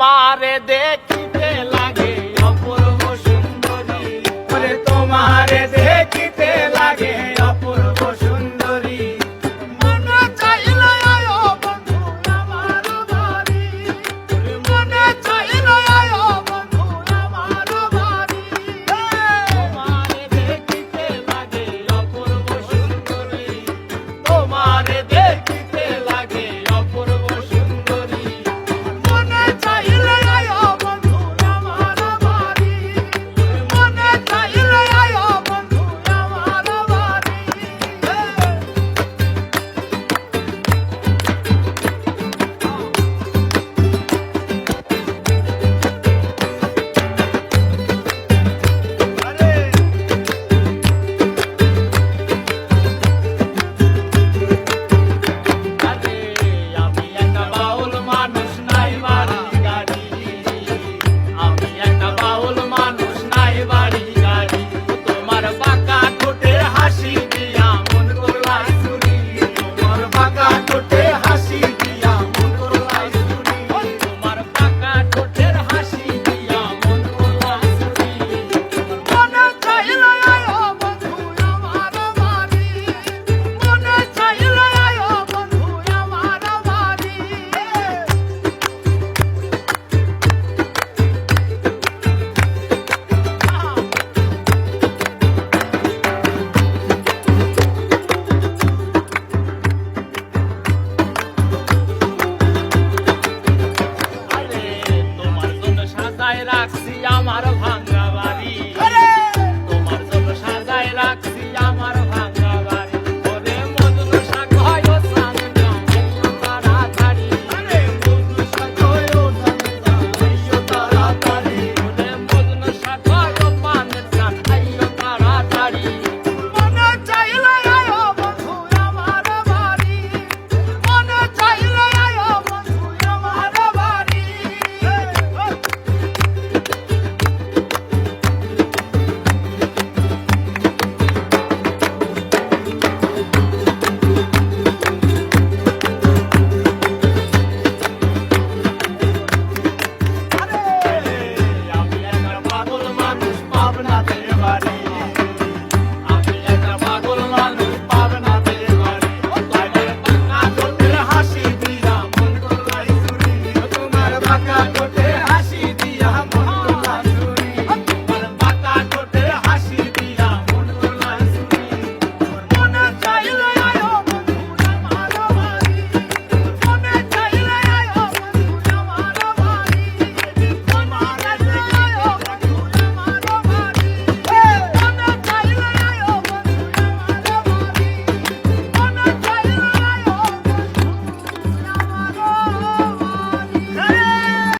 তোমারে দেখিতে লাগে অপূর্ব সুন্দরী, ওরে তোমারে দেখিতে লাগে অপূর্ব সুন্দরী। মনে চাইলে আয়ো বন্ধু আমার বাড়ি, মনে চাইলে আয়ো বন্ধু আমার বাড়ি। তোমারে দেখিতে লাগে অপূর্ব সুন্দরী, তোমারে দেখিতে লাগে অপূর্ব সুন্দরী। মনে চাইলে আয়ো বন্ধু আমার বাড়ি, মনে চাইলে আয়ো বন্ধু আমার বাড়ি। আরে আমি একটা বাউল মানুষ নাই বাড়ি গাড়ি, আমি একটা বাউল মানুষ নাই বাড়ি গাড়ি। তোমার বাঁকা ঠোঁটের হাসি দিয়া মন করলাই চুরি, তোমার বাঁকা ঠোঁটের হাসি দিয়া মন করলাই চুরি, তোমার বাঁকা ঠোঁটের হাসি দিয়া মন করলাই চুরি। মনে চাইলে আয়ো বন্ধু আমার বাড়ি, মনে চাইলে আয়ো বন্ধু আমার বাড়ি। আরে তোমার জন্য সাজায় রাখছি